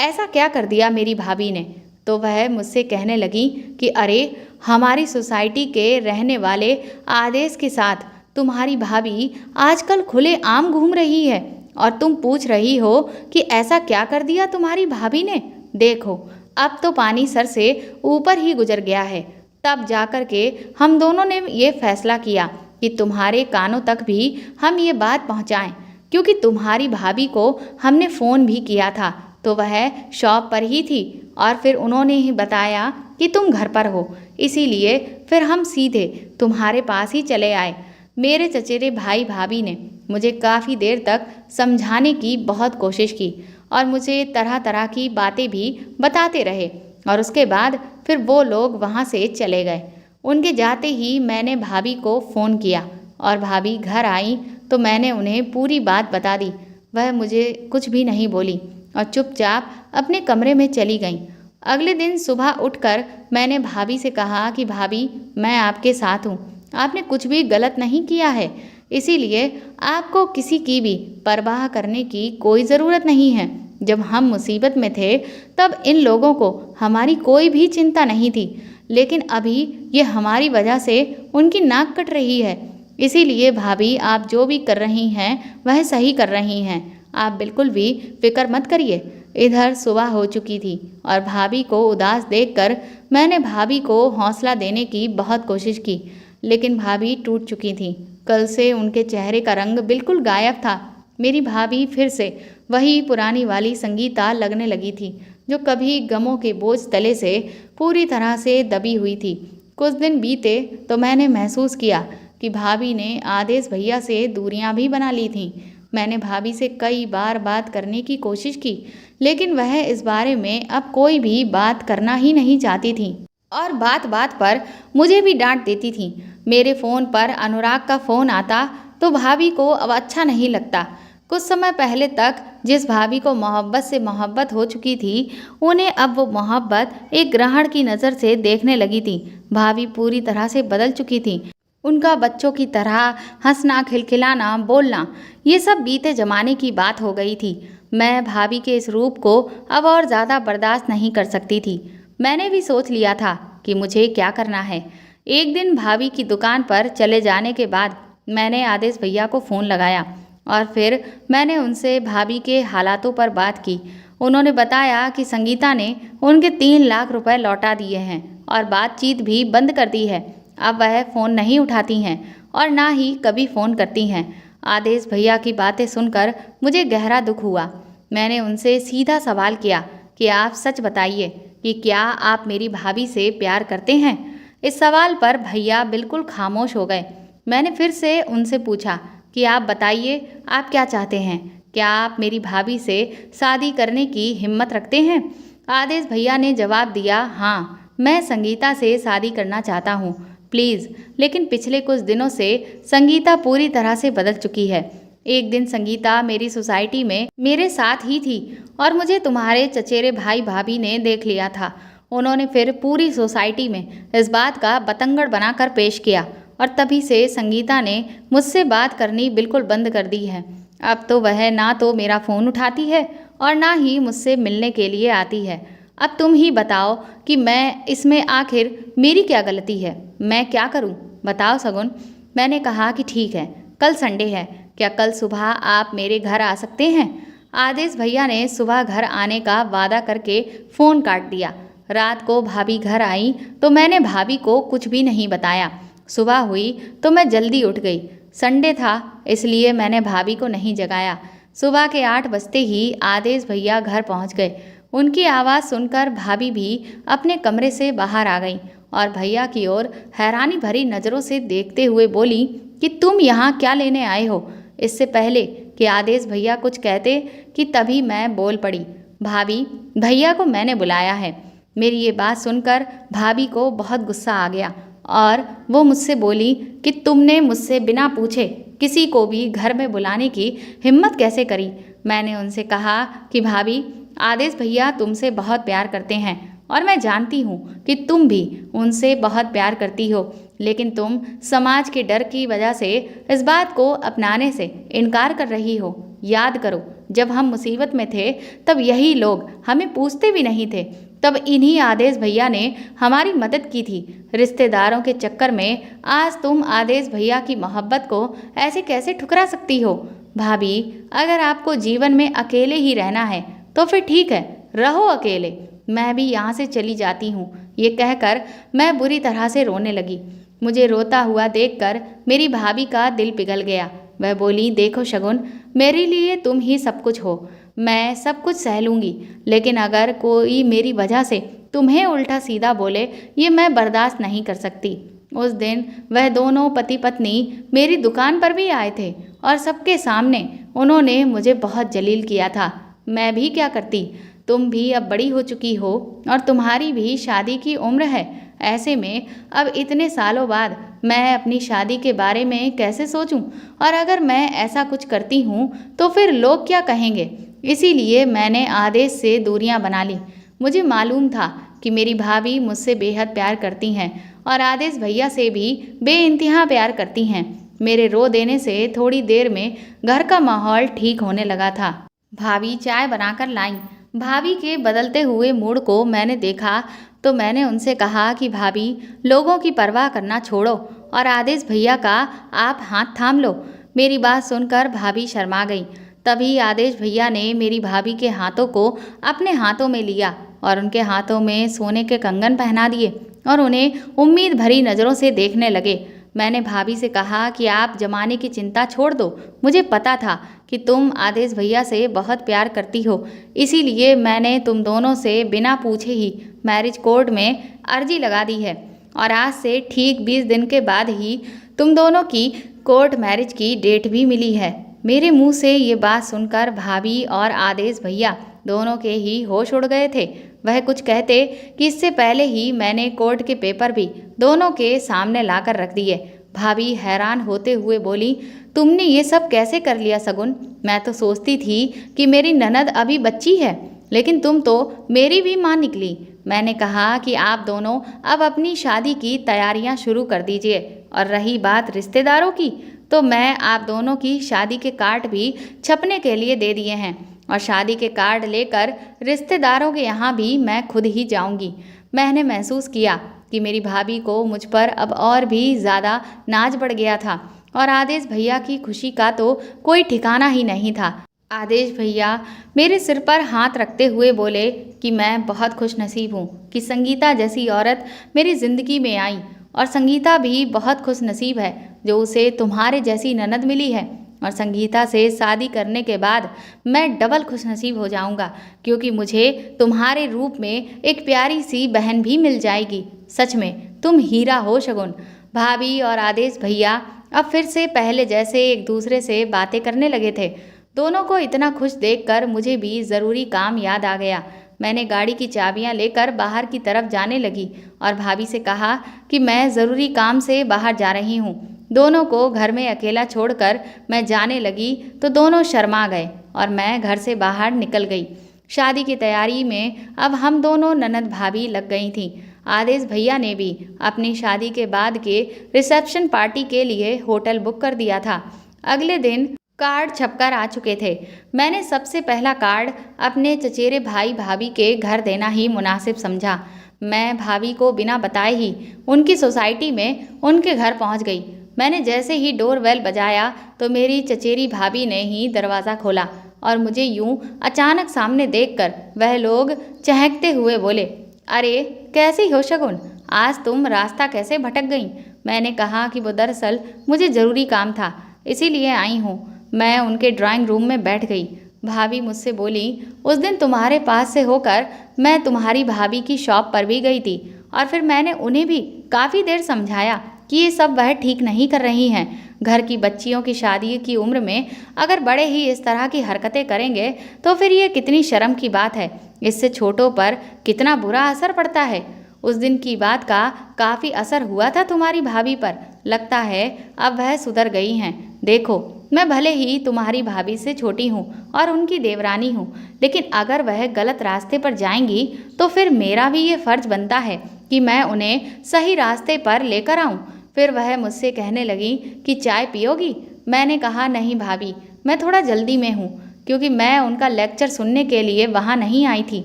ऐसा क्या कर दिया मेरी भाभी ने? तो वह मुझसे कहने लगी कि अरे, हमारी सोसाइटी के रहने वाले आदेश के साथ तुम्हारी भाभी आजकल खुले आम घूम रही है और तुम पूछ रही हो कि ऐसा क्या कर दिया तुम्हारी भाभी ने। देखो, अब तो पानी सर से ऊपर ही गुजर गया है। तब जाकर के हम दोनों ने ये फैसला किया कि तुम्हारे कानों तक भी हम ये बात पहुंचाएं, क्योंकि तुम्हारी भाभी को हमने फ़ोन भी किया था तो वह शॉप पर ही थी और फिर उन्होंने ही बताया कि तुम घर पर हो, इसीलिए फिर हम सीधे तुम्हारे पास ही चले आए। मेरे चचेरे भाई भाभी ने मुझे काफ़ी देर तक समझाने की बहुत कोशिश की और मुझे तरह तरह की बातें भी बताते रहे और उसके बाद फिर वो लोग वहाँ से चले गए। उनके जाते ही मैंने भाभी को फ़ोन किया और भाभी घर आई तो मैंने उन्हें पूरी बात बता दी। वह मुझे कुछ भी नहीं बोली और चुपचाप अपने कमरे में चली गईं। अगले दिन सुबह उठकर मैंने भाभी से कहा कि भाभी, मैं आपके साथ हूँ, आपने कुछ भी गलत नहीं किया है, इसीलिए आपको किसी की भी परवाह करने की कोई ज़रूरत नहीं है। जब हम मुसीबत में थे तब इन लोगों को हमारी कोई भी चिंता नहीं थी, लेकिन अभी ये हमारी वजह से उनकी नाक कट रही है। इसीलिए भाभी, आप जो भी कर रही हैं वह सही कर रही हैं, आप बिल्कुल भी फिक्र मत करिए। इधर सुबह हो चुकी थी और भाभी को उदास देखकर मैंने भाभी को हौसला देने की बहुत कोशिश की, लेकिन भाभी टूट चुकी थी। कल से उनके चेहरे का रंग बिल्कुल गायब था। मेरी भाभी फिर से वही पुरानी वाली संगीता लगने लगी थी, जो कभी गमों के बोझ तले से पूरी तरह से दबी हुई थी। कुछ दिन बीते तो मैंने महसूस किया कि भाभी ने आदेश भैया से दूरियां भी बना ली थीं। मैंने भाभी से कई बार बात करने की कोशिश की, लेकिन वह इस बारे में अब कोई भी बात करना ही नहीं चाहती थी और बात बात पर मुझे भी डांट देती थी। मेरे फ़ोन पर अनुराग का फ़ोन आता तो भाभी को अब अच्छा नहीं लगता। कुछ समय पहले तक जिस भाभी को मोहब्बत से मोहब्बत हो चुकी थी, उन्हें अब वो मोहब्बत एक ग्रहण की नज़र से देखने लगी थी। भाभी पूरी तरह से बदल चुकी थी। उनका बच्चों की तरह हंसना, खिलखिलाना, बोलना, ये सब बीते जमाने की बात हो गई थी। मैं भाभी के इस रूप को अब और ज़्यादा बर्दाश्त नहीं कर सकती थी। मैंने भी सोच लिया था कि मुझे क्या करना है। एक दिन भाभी की दुकान पर चले जाने के बाद मैंने आदेश भैया को फ़ोन लगाया और फिर मैंने उनसे भाभी के हालातों पर बात की। उन्होंने बताया कि संगीता ने उनके 3 लाख रुपए लौटा दिए हैं और बातचीत भी बंद कर दी है। अब वह फ़ोन नहीं उठाती हैं और ना ही कभी फ़ोन करती हैं। आदेश भैया की बातें सुनकर मुझे गहरा दुख हुआ। मैंने उनसे सीधा सवाल किया कि आप सच बताइए कि क्या आप मेरी भाभी से प्यार करते हैं। इस सवाल पर भैया बिल्कुल खामोश हो गए। मैंने फिर से उनसे पूछा कि आप बताइए, आप क्या चाहते हैं? क्या आप मेरी भाभी से शादी करने की हिम्मत रखते हैं? आदेश भैया ने जवाब दिया, हाँ, मैं संगीता से शादी करना चाहता हूँ, प्लीज़। लेकिन पिछले कुछ दिनों से संगीता पूरी तरह से बदल चुकी है। एक दिन संगीता मेरी सोसाइटी में मेरे साथ ही थी और मुझे तुम्हारे चचेरे भाई भाभी ने देख लिया था। उन्होंने फिर पूरी सोसाइटी में इस बात का बतंगड़ बनाकर पेश किया और तभी से संगीता ने मुझसे बात करनी बिल्कुल बंद कर दी है। अब तो वह ना तो मेरा फ़ोन उठाती है और ना ही मुझसे मिलने के लिए आती है। अब तुम ही बताओ कि मैं इसमें आखिर मेरी क्या गलती है? मैं क्या करूं? बताओ सगुन। मैंने कहा कि ठीक है, कल संडे है, क्या कल सुबह आप मेरे घर आ सकते हैं? आदेश भैया ने सुबह घर आने का वादा करके फ़ोन काट दिया। रात को भाभी घर आई तो मैंने भाभी को कुछ भी नहीं बताया। सुबह हुई तो मैं जल्दी उठ गई। संडे था इसलिए मैंने भाभी को नहीं जगाया। सुबह के 8 बजते ही आदेश भैया घर पहुंच गए। उनकी आवाज़ सुनकर भाभी भी अपने कमरे से बाहर आ गई और भैया की ओर हैरानी भरी नज़रों से देखते हुए बोली कि तुम यहाँ क्या लेने आए हो? इससे पहले कि आदेश भैया कुछ कहते कि तभी मैं बोल पड़ी, भाभी, भैया को मैंने बुलाया है। मेरी ये बात सुनकर भाभी को बहुत गुस्सा आ गया और वो मुझसे बोली कि तुमने मुझसे बिना पूछे किसी को भी घर में बुलाने की हिम्मत कैसे करी? मैंने उनसे कहा कि भाभी, आदेश भैया तुमसे बहुत प्यार करते हैं और मैं जानती हूँ कि तुम भी उनसे बहुत प्यार करती हो, लेकिन तुम समाज के डर की वजह से इस बात को अपनाने से इनकार कर रही हो। याद करो, जब हम मुसीबत में थे तब यही लोग हमें पूछते भी नहीं थे। तब इन्हीं आदेश भैया ने हमारी मदद की थी। रिश्तेदारों के चक्कर में आज तुम आदेश भैया की मोहब्बत को ऐसे कैसे ठुकरा सकती हो? भाभी, अगर आपको जीवन में अकेले ही रहना है तो फिर ठीक है, रहो अकेले, मैं भी यहाँ से चली जाती हूँ। ये कहकर मैं बुरी तरह से रोने लगी। मुझे रोता हुआ देखकर मेरी भाभी का दिल पिघल गया। वह बोली, देखो शगुन, मेरे लिए तुम ही सब कुछ हो, मैं सब कुछ सह लूँगी, लेकिन अगर कोई मेरी वजह से तुम्हें उल्टा सीधा बोले, ये मैं बर्दाश्त नहीं कर सकती। उस दिन वह दोनों पति पत्नी मेरी दुकान पर भी आए थे और सबके सामने उन्होंने मुझे बहुत जलील किया था। मैं भी क्या करती? तुम भी अब बड़ी हो चुकी हो और तुम्हारी भी शादी की उम्र है। ऐसे में अब इतने सालों बाद मैं अपनी शादी के बारे में कैसे सोचूं? और अगर मैं ऐसा कुछ करती हूँ तो फिर लोग क्या कहेंगे? इसीलिए मैंने आदेश से दूरियां बना ली। मुझे मालूम था कि मेरी भाभी मुझसे बेहद प्यार करती हैं और आदेश भैया से भी बेइंतहा प्यार करती हैं। मेरे रो देने से थोड़ी देर में घर का माहौल ठीक होने लगा था। भाभी चाय बनाकर लाईं। भाभी के बदलते हुए मूड को मैंने देखा तो मैंने उनसे कहा कि भाभी, लोगों की परवाह करना छोड़ो और आदेश भैया का आप हाथ थाम लो। मेरी बात सुनकर भाभी शर्मा गई। तभी आदेश भैया ने मेरी भाभी के हाथों को अपने हाथों में लिया और उनके हाथों में सोने के कंगन पहना दिए और उन्हें उम्मीद भरी नज़रों से देखने लगे। मैंने भाभी से कहा कि आप जमाने की चिंता छोड़ दो। मुझे पता था कि तुम आदेश भैया से बहुत प्यार करती हो, इसीलिए मैंने तुम दोनों से बिना पूछे ही मैरिज कोर्ट में अर्जी लगा दी है और आज से ठीक 20 दिन के बाद ही तुम दोनों की कोर्ट मैरिज की डेट भी मिली है। मेरे मुंह से ये बात सुनकर भाभी और आदेश भैया दोनों के ही होश उड़ गए थे। वह कुछ कहते कि इससे पहले ही मैंने कोर्ट के पेपर भी दोनों के सामने लाकर रख दिए। भाभी हैरान होते हुए बोली, तुमने ये सब कैसे कर लिया सगुन? मैं तो सोचती थी कि मेरी ननद अभी बच्ची है, लेकिन तुम तो मेरी भी माँ निकली। मैंने कहा कि आप दोनों अब अपनी शादी की तैयारियां शुरू कर दीजिए और रही बात रिश्तेदारों की, तो मैं आप दोनों की शादी के कार्ड भी छपने के लिए दे दिए हैं और शादी के कार्ड लेकर रिश्तेदारों के यहाँ भी मैं खुद ही जाऊंगी। मैंने महसूस किया कि मेरी भाभी को मुझ पर अब और भी ज़्यादा नाज बढ़ गया था और आदेश भैया की खुशी का तो कोई ठिकाना ही नहीं था। आदेश भैया मेरे सिर पर हाथ रखते हुए बोले कि मैं बहुत खुशनसीब हूँ कि संगीता जैसी औरत मेरी ज़िंदगी में आई और संगीता भी बहुत खुशनसीब है जो उसे तुम्हारे जैसी ननद मिली है और संगीता से शादी करने के बाद मैं डबल खुशनसीब हो जाऊंगा क्योंकि मुझे तुम्हारे रूप में एक प्यारी सी बहन भी मिल जाएगी। सच में तुम हीरा हो शगुन। भाभी और आदेश भैया अब फिर से पहले जैसे एक दूसरे से बातें करने लगे थे। दोनों को इतना खुश देखकर मुझे भी ज़रूरी काम याद आ गया। मैंने गाड़ी की चाबियां लेकर बाहर की तरफ जाने लगी और भाभी से कहा कि मैं ज़रूरी काम से बाहर जा रही हूँ। दोनों को घर में अकेला छोड़कर मैं जाने लगी तो दोनों शर्मा गए और मैं घर से बाहर निकल गई। शादी की तैयारी में अब हम दोनों ननद भाभी लग गई थीं। आदेश भैया ने भी अपनी शादी के बाद के रिसेप्शन पार्टी के लिए होटल बुक कर दिया था। अगले दिन कार्ड छपकर आ चुके थे। मैंने सबसे पहला कार्ड अपने चचेरे भाई भाभी के घर देना ही मुनासिब समझा। मैं भाभी को बिना बताए ही उनकी सोसाइटी में उनके घर पहुंच गई। मैंने जैसे ही डोर बेल बजाया तो मेरी चचेरी भाभी ने ही दरवाज़ा खोला और मुझे यूं अचानक सामने देखकर वह लोग चहकते हुए बोले, अरे कैसी हो शगुन, आज तुम रास्ता कैसे भटक गईं? मैंने कहा कि वो दरअसल मुझे ज़रूरी काम था इसीलिए आई हूँ। मैं उनके ड्राइंग रूम में बैठ गई। भाभी मुझसे बोली, उस दिन तुम्हारे पास से होकर मैं तुम्हारी भाभी की शॉप पर भी गई थी और फिर मैंने उन्हें भी काफ़ी देर समझाया कि ये सब वह ठीक नहीं कर रही हैं। घर की बच्चियों की शादी की उम्र में अगर बड़े ही इस तरह की हरकतें करेंगे तो फिर ये कितनी शर्म की बात है। इससे छोटों पर कितना बुरा असर पड़ता है। उस दिन की बात का काफ़ी असर हुआ था तुम्हारी भाभी पर। लगता है अब वह सुधर गई हैं। देखो, मैं भले ही तुम्हारी भाभी से छोटी हूँ और उनकी देवरानी हूँ, लेकिन अगर वह गलत रास्ते पर जाएंगी तो फिर मेरा भी ये फ़र्ज बनता है कि मैं उन्हें सही रास्ते पर लेकर आऊँ। फिर वह मुझसे कहने लगी कि चाय पियोगी? मैंने कहा, नहीं भाभी, मैं थोड़ा जल्दी में हूँ क्योंकि मैं उनका लेक्चर सुनने के लिए वहाँ नहीं आई थी।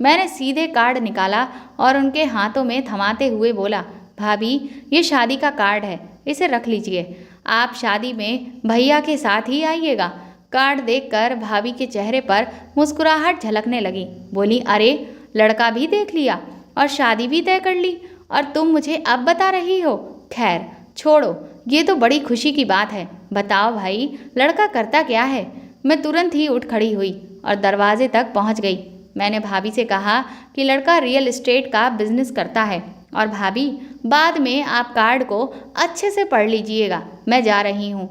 मैंने सीधे कार्ड निकाला और उनके हाथों में थमाते हुए बोला, भाभी ये शादी का कार्ड है, इसे रख लीजिए। आप शादी में भैया के साथ ही आइएगा। कार्ड देखकर भाभी के चेहरे पर मुस्कुराहट झलकने लगी। बोली, अरे लड़का भी देख लिया और शादी भी तय कर ली और तुम मुझे अब बता रही हो? खैर छोड़ो, ये तो बड़ी खुशी की बात है। बताओ भाई, लड़का करता क्या है? मैं तुरंत ही उठ खड़ी हुई और दरवाजे तक पहुंच गई। मैंने भाभी से कहा कि लड़का रियल एस्टेट का बिजनेस करता है और भाभी बाद में आप कार्ड को अच्छे से पढ़ लीजिएगा, मैं जा रही हूँ।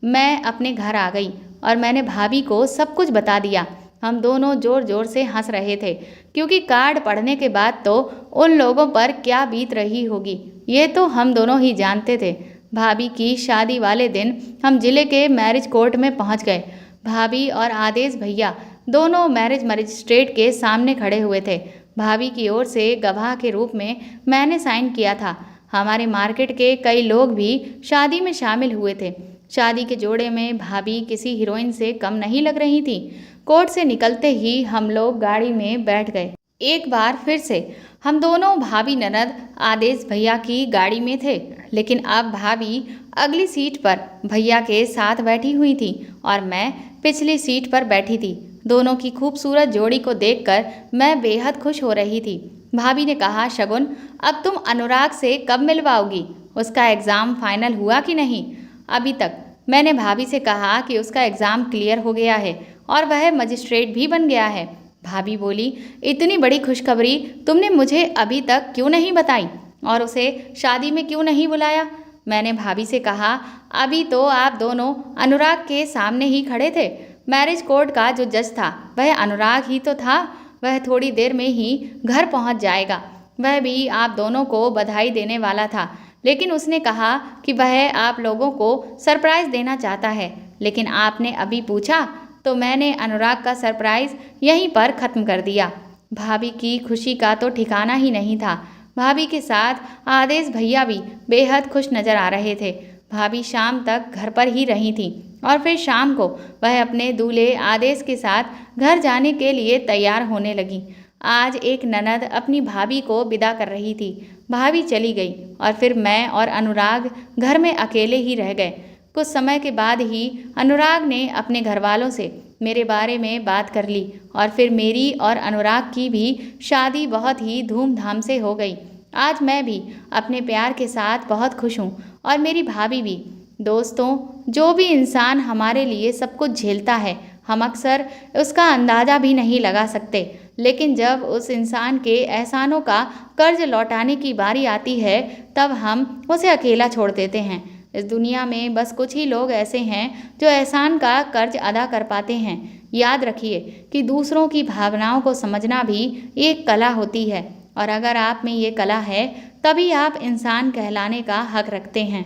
मैं अपने घर आ गई और मैंने भाभी को सब कुछ बता दिया। हम दोनों ज़ोर ज़ोर से हंस रहे थे क्योंकि कार्ड पढ़ने के बाद तो उन लोगों पर क्या बीत रही होगी ये तो हम दोनों ही जानते थे। भाभी की शादी वाले दिन हम जिले के मैरिज कोर्ट में पहुंच गए। भाभी और आदेश भैया दोनों मैरिज मजिस्ट्रेट के सामने खड़े हुए थे। भाभी की ओर से गवाह के रूप में मैंने साइन किया था। हमारे मार्केट के कई लोग भी शादी में शामिल हुए थे। शादी के जोड़े में भाभी किसी हीरोइन से कम नहीं लग रही थी। कोर्ट से निकलते ही हम लोग गाड़ी में बैठ गए। एक बार फिर से हम दोनों भाभी ननद आदेश भैया की गाड़ी में थे, लेकिन अब भाभी अगली सीट पर भैया के साथ बैठी हुई थी और मैं पिछली सीट पर बैठी थी। दोनों की खूबसूरत जोड़ी को देखकर मैं बेहद खुश हो रही थी। भाभी ने कहा, शगुन अब तुम अनुराग से कब मिलवाओगी? उसका एग्ज़ाम फाइनल हुआ कि नहीं? अभी तक। मैंने भाभी से कहा कि उसका एग्ज़ाम क्लियर हो गया है और वह मजिस्ट्रेट भी बन गया है। भाभी बोली, इतनी बड़ी खुशखबरी तुमने मुझे अभी तक क्यों नहीं बताई और उसे शादी में क्यों नहीं बुलाया? मैंने भाभी से कहा, अभी तो आप दोनों अनुराग के सामने ही खड़े थे। मैरिज कोर्ट का जो जज था वह अनुराग ही तो था। वह थोड़ी देर में ही घर पहुंच जाएगा। वह भी आप दोनों को बधाई देने वाला था, लेकिन उसने कहा कि वह आप लोगों को सरप्राइज़ देना चाहता है, लेकिन आपने अभी पूछा तो मैंने अनुराग का सरप्राइज़ यहीं पर ख़त्म कर दिया। भाभी की खुशी का तो ठिकाना ही नहीं था। भाभी के साथ आदेश भैया भी बेहद खुश नजर आ रहे थे। भाभी शाम तक घर पर ही रही थी और फिर शाम को वह अपने दूल्हे आदेश के साथ घर जाने के लिए तैयार होने लगी। आज एक ननद अपनी भाभी को विदा कर रही थी। भाभी चली गई और फिर मैं और अनुराग घर में अकेले ही रह गए। कुछ समय के बाद ही अनुराग ने अपने घर वालों से मेरे बारे में बात कर ली और फिर मेरी और अनुराग की भी शादी बहुत ही धूमधाम से हो गई। आज मैं भी अपने प्यार के साथ बहुत खुश हूँ और मेरी भाभी भी। दोस्तों, जो भी इंसान हमारे लिए सब कुछ झेलता है, हम अक्सर उसका अंदाज़ा भी नहीं लगा सकते, लेकिन जब उस इंसान के एहसानों का कर्ज लौटाने की बारी आती है तब हम उसे अकेला छोड़ देते हैं। इस दुनिया में बस कुछ ही लोग ऐसे हैं जो एहसान का कर्ज अदा कर पाते हैं। याद रखिए कि दूसरों की भावनाओं को समझना भी एक कला होती है और अगर आप में ये कला है तभी आप इंसान कहलाने का हक रखते हैं,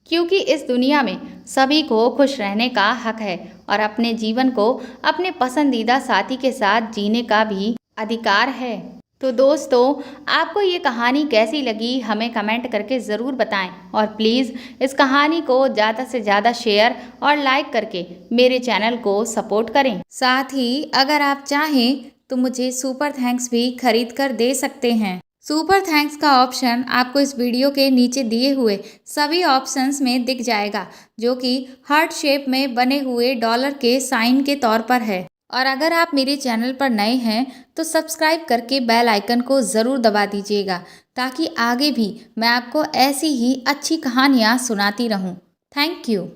क्योंकि इस दुनिया में सभी को खुश रहने का हक है और अपने जीवन को अपने पसंदीदा साथी के साथ जीने का भी अधिकार है। तो दोस्तों, आपको ये कहानी कैसी लगी हमें कमेंट करके ज़रूर बताएं और प्लीज़ इस कहानी को ज़्यादा से ज़्यादा शेयर और लाइक करके मेरे चैनल को सपोर्ट करें। साथ ही अगर आप चाहें तो मुझे सुपर थैंक्स भी खरीद कर दे सकते हैं। सुपर थैंक्स का ऑप्शन आपको इस वीडियो के नीचे दिए हुए सभी ऑप्शंस में दिख जाएगा, जो कि हार्ट शेप में बने हुए डॉलर के साइन के तौर पर है। और अगर आप मेरे चैनल पर नए हैं तो सब्सक्राइब करके बेल आइकन को ज़रूर दबा दीजिएगा, ताकि आगे भी मैं आपको ऐसी ही अच्छी कहानियाँ सुनाती रहूँ। Thank you.